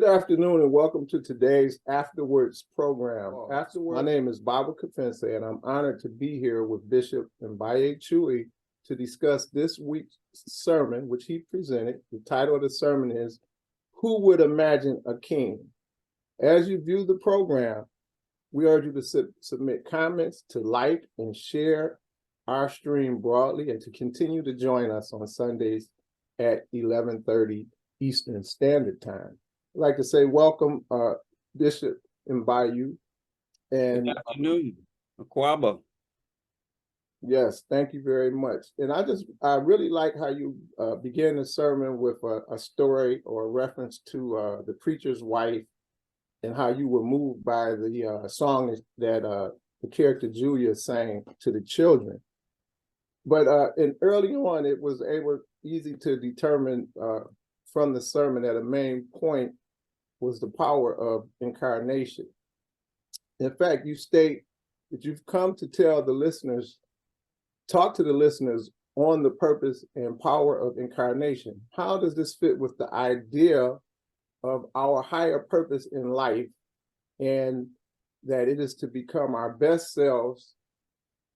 Good afternoon and welcome to today's AfterWords program. My name is Baba Kafense and I'm honored to be here with Bishop Mbaye Chui to discuss this week's sermon, which he presented. The title of the sermon is, Who Would Imagine a King? As you view the program, we urge you to submit comments, to like and share our stream broadly, and to continue to join us on Sundays at 11:30 Eastern Standard Time. I'd like to say welcome, Bishop Mbaye. And good afternoon, Akwaba. Yes, thank you very much. And I really like how you began the sermon with a story or a reference to the preacher's wife and how you were moved by the song that the character Julia sang to the children. But and early on, it was easy to determine from the sermon that a main point was the power of incarnation. In fact, you state that you've come to talk to the listeners on the purpose and power of incarnation. How does this fit with the idea of our higher purpose in life, and that it is to become our best selves,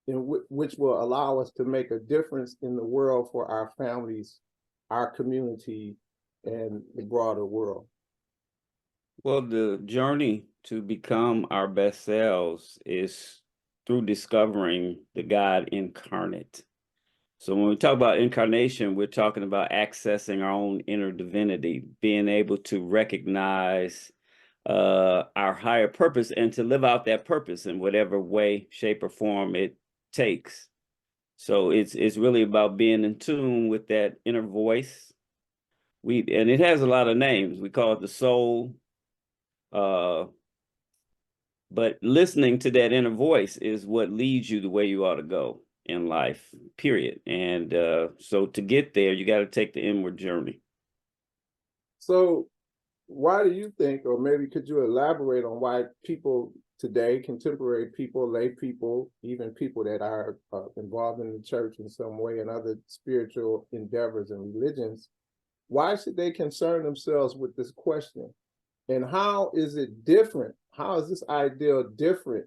which will allow us to make a difference in the world for our families, our community, and the broader world? Well, the journey to become our best selves is through discovering the God incarnate. So when we talk about incarnation, we're talking about accessing our own inner divinity, being able to recognize our higher purpose and to live out that purpose in whatever way, shape, or form it takes. So it's really about being in tune with that inner voice. And it has a lot of names. We call it the soul. But listening to that inner voice is what leads you the way you ought to go in life, period. And so to get there, you got to take the inward journey. So why do you think, or maybe could you elaborate on why people today, contemporary people, lay people, even people that are involved in the church in some way and other spiritual endeavors and religions, why should they concern themselves with this question? And how is it different? How is this ideal different,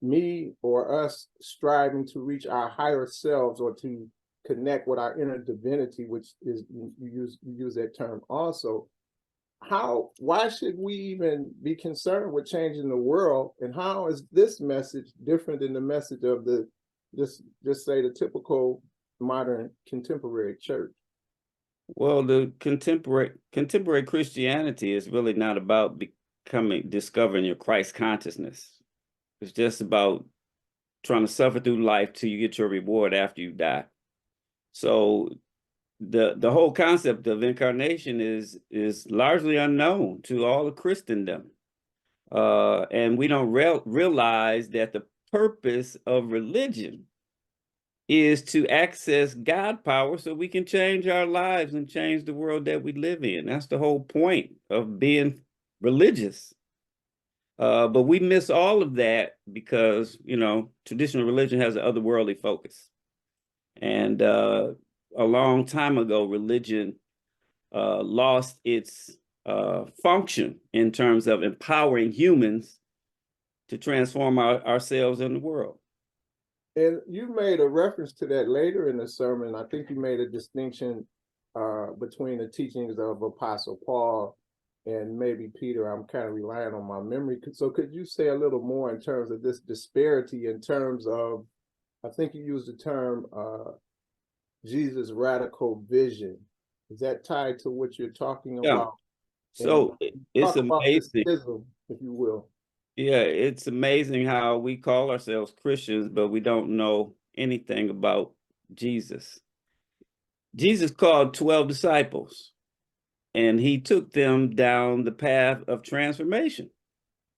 me or us striving to reach our higher selves or to connect with our inner divinity, which is, you use that term also. Why should we even be concerned with changing the world? And how is this message different than the message of the, just say the typical modern contemporary church? Well, the contemporary Christianity is really not about discovering your Christ consciousness. It's just about trying to suffer through life till you get your reward after you die. So the whole concept of incarnation is largely unknown to all of Christendom. And we don't realize that the purpose of religion is to access God power so we can change our lives and change the world that we live in. That's the whole point of being religious. But we miss all of that because, traditional religion has an otherworldly focus. And a long time ago, religion lost its function in terms of empowering humans to transform ourselves in the world. And you made a reference to that later in the sermon. I think you made a distinction between the teachings of Apostle Paul and maybe Peter. I'm kind of relying on my memory. So could you say a little more in terms of this disparity in terms of, I think you used the term Jesus' radical vision. Is that tied to what you're talking about? So it's amazing, if you will. Yeah, it's amazing how we call ourselves Christians, but we don't know anything about Jesus. Jesus called 12 disciples, and he took them down the path of transformation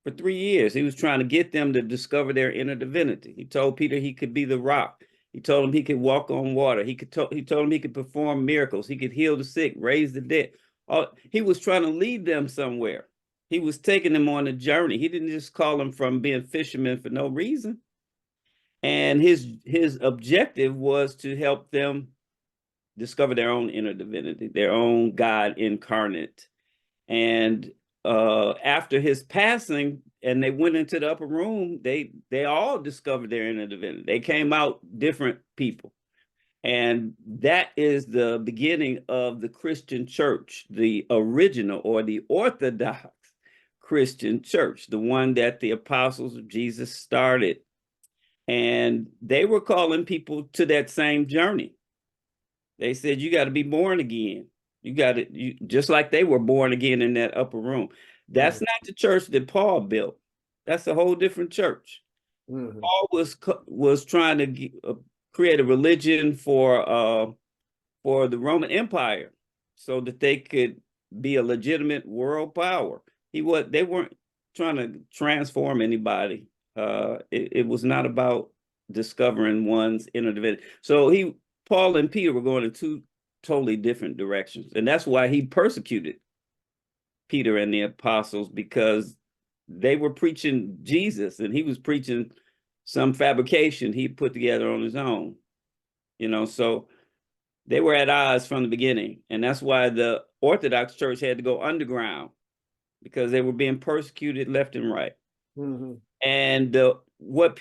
for 3 years. He was trying to get them to discover their inner divinity. He told Peter he could be the rock. He told him he could walk on water. He told him he could perform miracles. He could heal the sick, raise the dead. He was trying to lead them somewhere. He was taking them on a journey. He didn't just call them from being fishermen for no reason. And his objective was to help them discover their own inner divinity, their own God incarnate. And after his passing, and they went into the upper room, they all discovered their inner divinity. They came out different people. And that is the beginning of the Christian church, the original or the Orthodox Christian church, the one that the apostles of Jesus started. And they were calling people to that same journey. They said, you got to be born again. You got to, just like they were born again in that upper room. That's not the church that Paul built. That's a whole different church. Paul was trying to create a religion for the Roman Empire, so that they could be a legitimate world power. They weren't trying to transform anybody. It was not about discovering one's inner divinity. So Paul and Peter were going in two totally different directions, and that's why he persecuted Peter and the apostles, because they were preaching Jesus and he was preaching some fabrication he put together on his own. So they were at odds from the beginning, and that's why the Orthodox Church had to go underground, because they were being persecuted left and right. And what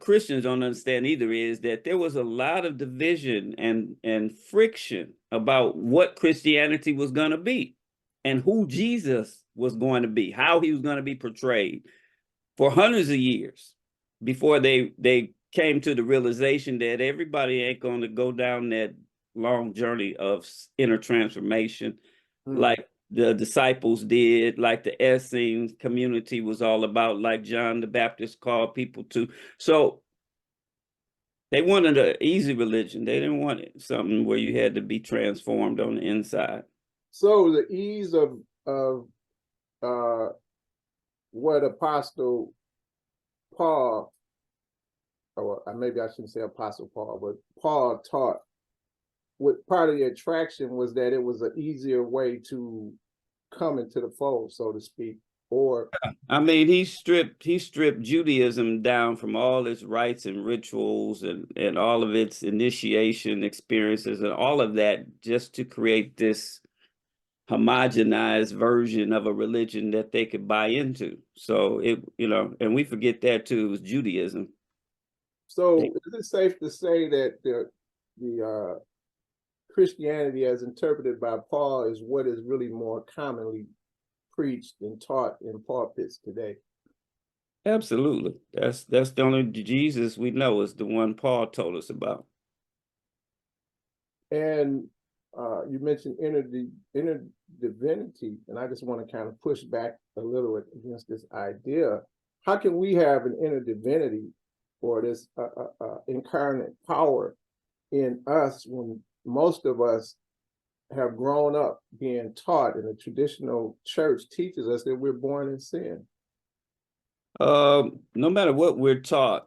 Christians don't understand either is that there was a lot of division and friction about what Christianity was going to be and who Jesus was going to be, how he was going to be portrayed for hundreds of years before they came to the realization that everybody ain't going to go down that long journey of inner transformation like the disciples did, like the Essene community was all about, like John the Baptist called people to. So they wanted an easy religion. They didn't want something where you had to be transformed on the inside. So the ease of what Apostle Paul, or maybe I shouldn't say Apostle Paul, but Paul taught, what part of the attraction was that it was an easier way to come into the fold, so to speak. Or I mean, he stripped Judaism down from all its rites and rituals and all of its initiation experiences and all of that, just to create this homogenized version of a religion that they could buy into. So and we forget that too, it was Judaism. So is it safe to say that the Christianity as interpreted by Paul is what is really more commonly preached and taught in pulpits today? Absolutely. That's the only Jesus we know is the one Paul told us about. And you mentioned inner divinity, and I just want to kind of push back a little against this idea. How can we have an inner divinity or this incarnate power in us when most of us have grown up being taught, and the traditional church teaches us that we're born in sin? No matter what we're taught,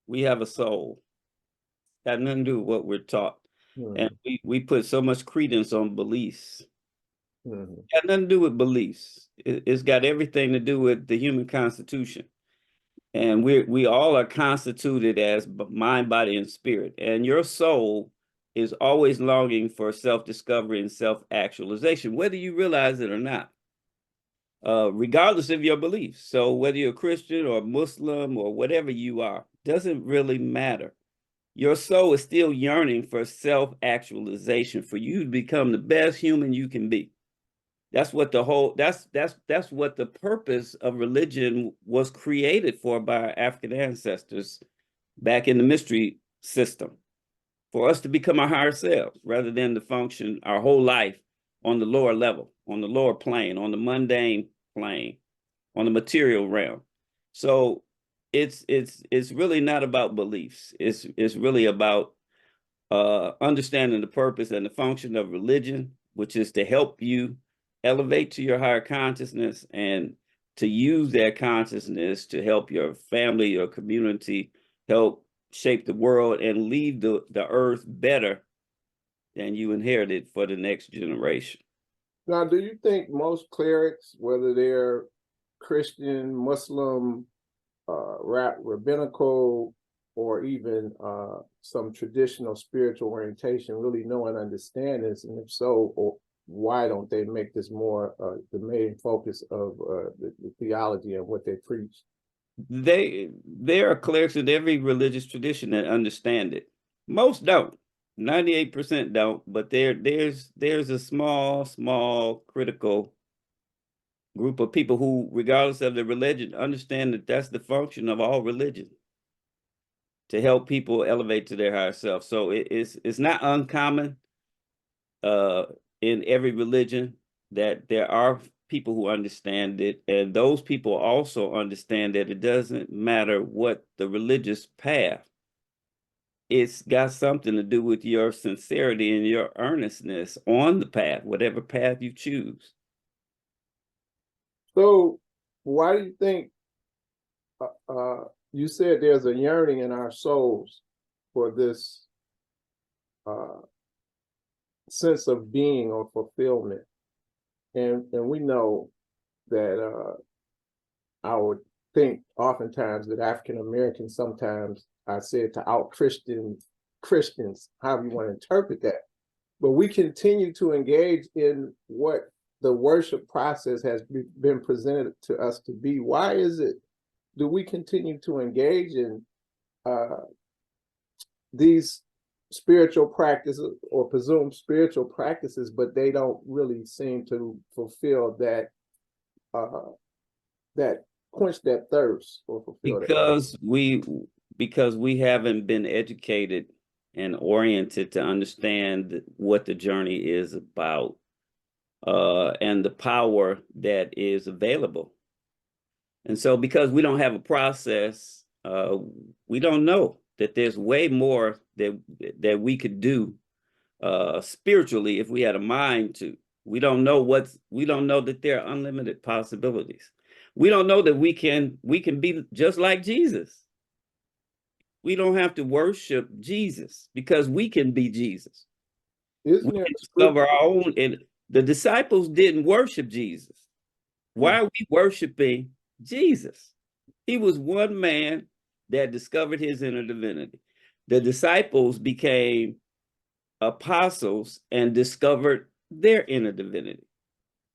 we have a soul. Got nothing to do with what we're taught. And we put so much credence on beliefs. Got nothing to do with beliefs. It's got everything to do with the human constitution. And we all are constituted as mind, body, and spirit. And your soul is always longing for self-discovery and self-actualization, whether you realize it or not, regardless of your beliefs. So whether you're a Christian or a Muslim or whatever you are, doesn't really matter. Your soul is still yearning for self-actualization, for you to become the best human you can be. That's what that's what the purpose of religion was created for by our African ancestors back in the mystery system, for us to become our higher selves rather than to function our whole life on the lower level, on the lower plane, on the mundane plane, on the material realm. So it's really not about beliefs. It's really about understanding the purpose and the function of religion, which is to help you elevate to your higher consciousness and to use that consciousness to help your family, your community, help shape the world and leave the earth better than you inherited for the next generation. Now, do you think most clerics, whether they're Christian, Muslim, rabbinical, or even some traditional spiritual orientation, really know and understand this? And if so, or why don't they make this more the main focus of the theology and what they preach? There are clerics in every religious tradition that understand it. Most don't. 98% don't, but there's a small critical group of people who, regardless of their religion, understand that that's the function of all religion, to help people elevate to their higher self. So it's not uncommon in every religion that there are people who understand it, and those people also understand that it doesn't matter what the religious path. It's got something to do with your sincerity and your earnestness on the path, whatever path you choose. So why do you think you said there's a yearning in our souls for this sense of being or fulfillment? And we know that I would think oftentimes that African Americans sometimes are said to out Christians, however you want to interpret that. But we continue to engage in what the worship process has been presented to us to be. Why is it do we continue to engage in these spiritual practices or presumed spiritual practices, but they don't really seem to fulfill that that quench that thirst or fulfill that? Because we haven't been educated and oriented to understand what the journey is about, and the power that is available. And so because we don't have a process, we don't know that there's way more that we could do spiritually if we had a mind to. We don't know that there are unlimited possibilities. We don't know that we can be just like Jesus. We don't have to worship Jesus because we can be Jesus. Isn't We there can a discover scripture? our own, and the disciples didn't worship Jesus. Why are we worshiping Jesus? He was one man that discovered his inner divinity. The disciples became apostles and discovered their inner divinity.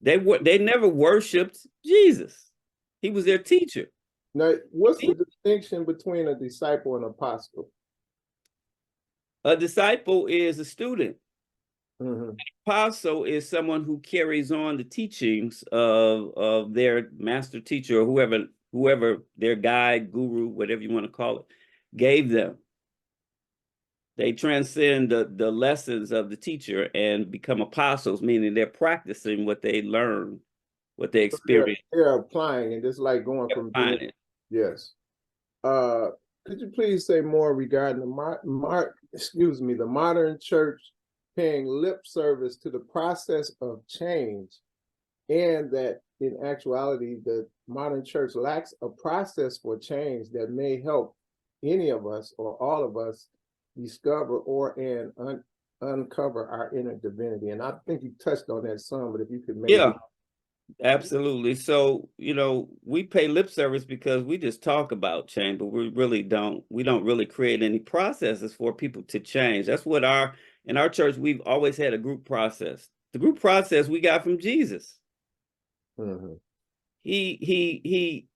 They never worshiped Jesus. He was their teacher. Now, what's the distinction between a disciple and apostle? A disciple is a student. Mm-hmm. Apostle is someone who carries on the teachings of their master teacher, or whoever their guide, guru, whatever you want to call it, gave them. They transcend the lessons of the teacher and become apostles, meaning they're practicing what they learned, what they So they're, experienced. they're applying, and it's like going from being, yes. Uh, could you please say more regarding the modern church paying lip service to the process of change, and that in actuality, the modern church lacks a process for change that may help any of us or all of us discover or uncover our inner divinity? And I think you touched on that some, but if you could maybe. Yeah, absolutely. So, we pay lip service because we just talk about change, but we don't really create any processes for people to change. That's what in our church, we've always had a group process. The group process we got from Jesus. Mm-hmm. He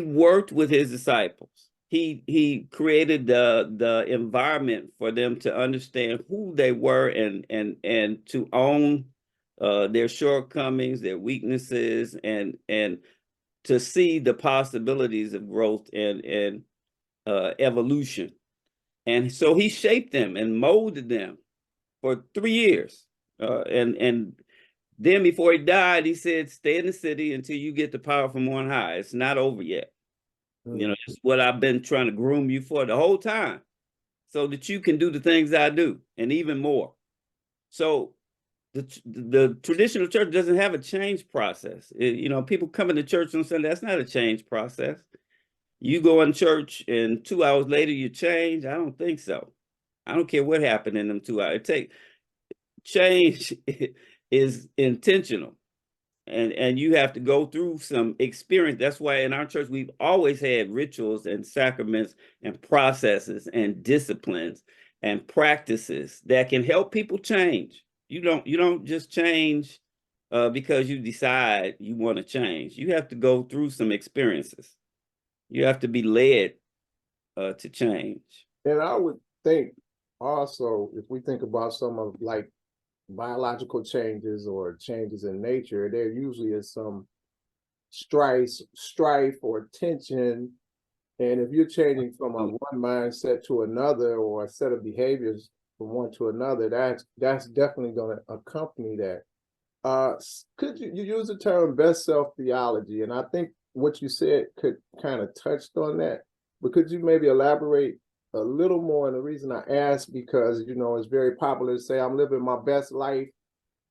worked with his disciples. He created the environment for them to understand who they were and to own their shortcomings, their weaknesses, and to see the possibilities of growth and evolution. And so he shaped them and molded them for 3 years. And then before he died, he said, stay in the city until you get the power from on high. It's not over yet. It's what I've been trying to groom you for the whole time, so that you can do the things I do and even more. So the traditional church doesn't have a change process. People coming to church on Sunday, that's not a change process. You go in church and 2 hours later you change. I don't think so. I don't care what happened in them 2 hours. Change is intentional. And you have to go through some experience. That's why in our church, we've always had rituals and sacraments and processes and disciplines and practices that can help people change. You don't just change because you decide you want to change. You have to go through some experiences. You have to be led to change. And I would think also, if we think about some of like biological changes or changes in nature, there usually is some strife or tension. And if you're changing from a one mindset to another, or a set of behaviors from one to another, that's definitely going to accompany that. Could you use the term best self theology? And I think what you said could kind of touched on that, but could you maybe elaborate a little more? And the reason I ask, because it's very popular to say I'm living my best life,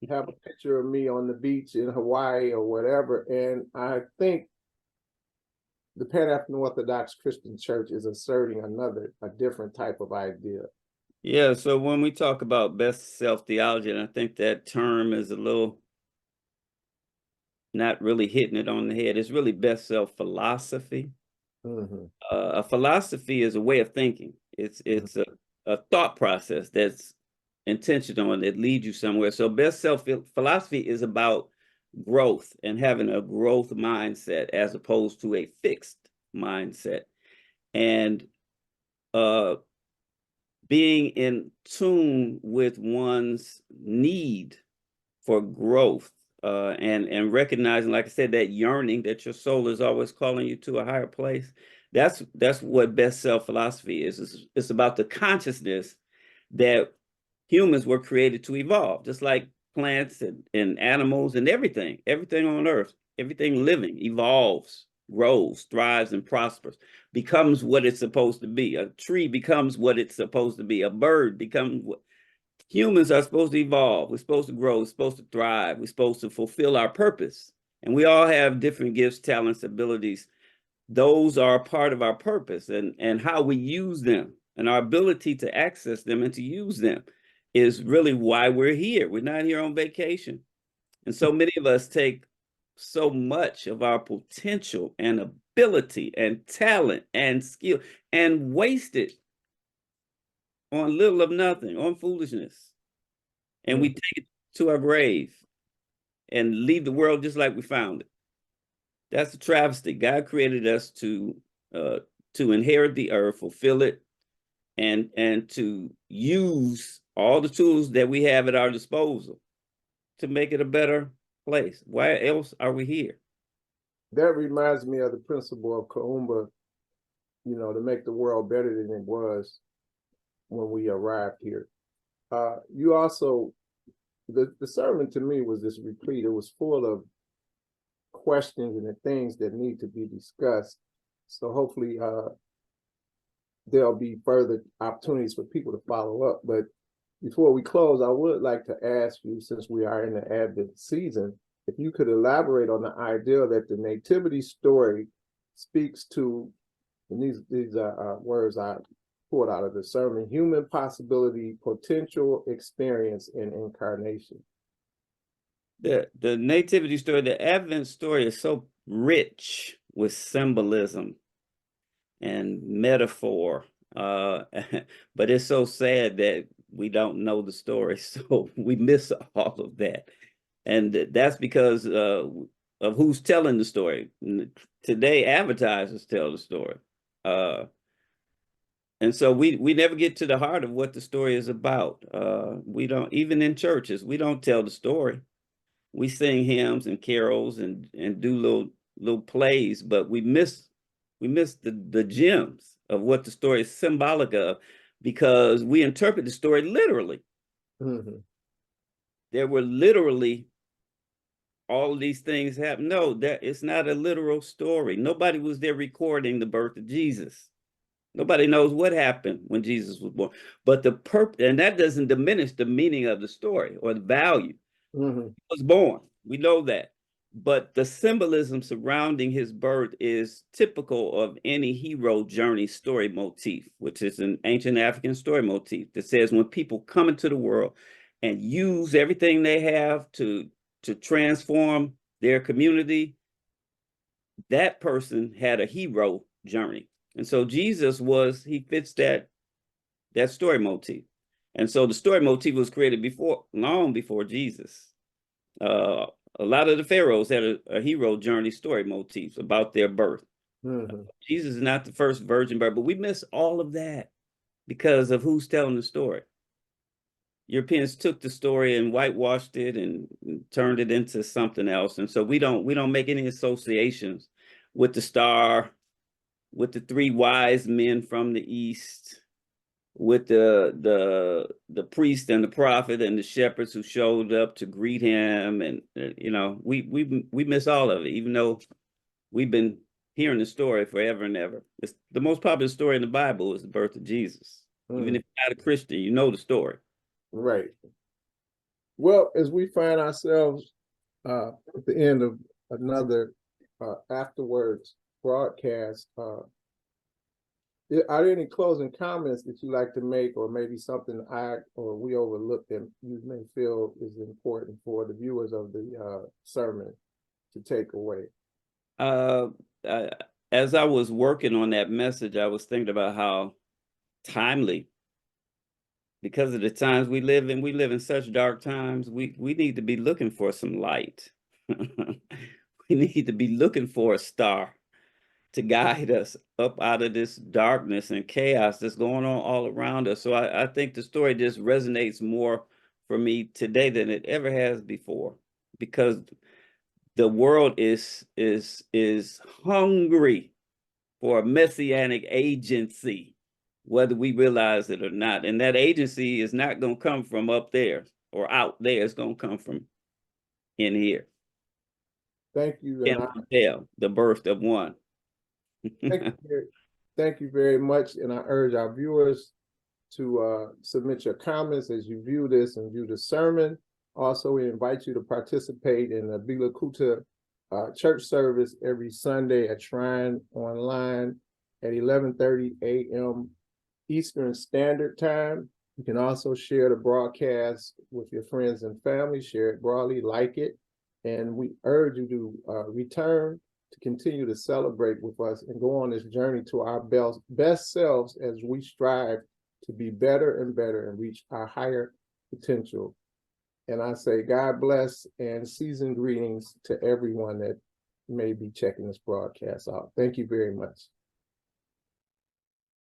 have a picture of me on the beach in Hawaii or whatever. And I think the Pan-African Orthodox Christian Church is asserting a different type of idea. Yeah, so when we talk about best self theology, and I think that term is a little not really hitting it on the head. It's really best self philosophy. Mm-hmm. A philosophy is a way of thinking. It's a thought process that's intentional and it leads you somewhere. So best self philosophy is about growth and having a growth mindset as opposed to a fixed mindset, and uh, being in tune with one's need for growth, and recognizing, like I said, that yearning that your soul is always calling you to a higher place. That's what best self philosophy is. It's about the consciousness that humans were created to evolve, just like plants and animals and everything on earth, everything living evolves, grows, thrives, and prospers, becomes what it's supposed to be. A tree becomes what it's supposed to be. A bird becomes what humans are supposed to evolve. We're supposed to grow. We're supposed to thrive. We're supposed to fulfill our purpose. And we all have different gifts, talents, abilities. Those are part of our purpose, and how we use them and our ability to access them and to use them is really why we're here. We're not here on vacation. And so many of us take so much of our potential and ability and talent and skill and waste it on little of nothing, on foolishness. And we take it to our grave and leave the world just like we found it. That's a travesty. God created us to inherit the earth, fulfill it, and to use all the tools that we have at our disposal to make it a better place. Why else are we here? That reminds me of the principle of Kaumba, to make the world better than it was when we arrived here. You also, the sermon to me was this replete. It was full of questions and the things that need to be discussed. So hopefully there'll be further opportunities for people to follow up. But before we close, I would like to ask you, since we are in the Advent season, if you could elaborate on the idea that the nativity story speaks to, and these are words I pulled out of the sermon: human possibility, potential, experience, and incarnation. The nativity story, the Advent story, is so rich with symbolism and metaphor, but it's so sad that we don't know the story, so we miss all of that. And that's because of who's telling the story. Today, advertisers tell the story. And so we never get to the heart of what the story is about. We don't, even in churches, we don't tell the story. We sing hymns and carols and do little plays, but we miss the gems of what the story is symbolic of, because we interpret the story literally. Mm-hmm. There were literally all of these things happen. No, that it's not a literal story. Nobody was there recording the birth of Jesus. Nobody knows what happened when Jesus was born. But the purpose, and that doesn't diminish the meaning of the story or the value. Mm-hmm. He was born. We know that. But the symbolism surrounding his birth is typical of any hero journey story motif, which is an ancient African story motif that says when people come into the world and use everything they have to transform their community, that person had a hero journey. And so Jesus he fits that story motif. And so the story motif was created long before Jesus. Uh, a lot of the pharaohs had a hero journey story motifs about their birth. Jesus is not the first virgin birth, but we miss all of that because of who's telling the story. Europeans took the story and whitewashed it and turned it into something else. And so we don't make any associations with the star, with the three wise men from the east, with the priest and the prophet and the shepherds who showed up to greet him. And we miss all of it, even though we've been hearing the story forever and ever. It's the most popular story in the Bible is the birth of Jesus. Even if you're not a Christian, you know the story. Right. Well, as we find ourselves at the end of another AfterWords broadcast, are there any closing comments that you like to make, or maybe something I or we overlooked that you may feel is important for the viewers of the sermon to take away? As I was working on that message, I was thinking about how timely, because of the times we live in such dark times, we need to be looking for some light. We need to be looking for a star to guide us up out of this darkness and chaos that's going on all around us. So I think the story just resonates more for me today than it ever has before, because the world is hungry for a messianic agency, whether we realize it or not. And that agency is not going to come from up there or out there. It's going to come from in here. Thank you. And tell the birth of one. Thank you very much. And I urge our viewers to submit your comments as you view this and view the sermon. Also, we invite you to participate in the Bila Kuta church service every Sunday at Shrine Online at 11:30 a.m. Eastern Standard Time. You can also share the broadcast with your friends and family, share it broadly, like it. And we urge you to return to continue to celebrate with us and go on this journey to our best selves as we strive to be better and better and reach our higher potential. And I say, God bless and seasoned greetings to everyone that may be checking this broadcast out. Thank you very much.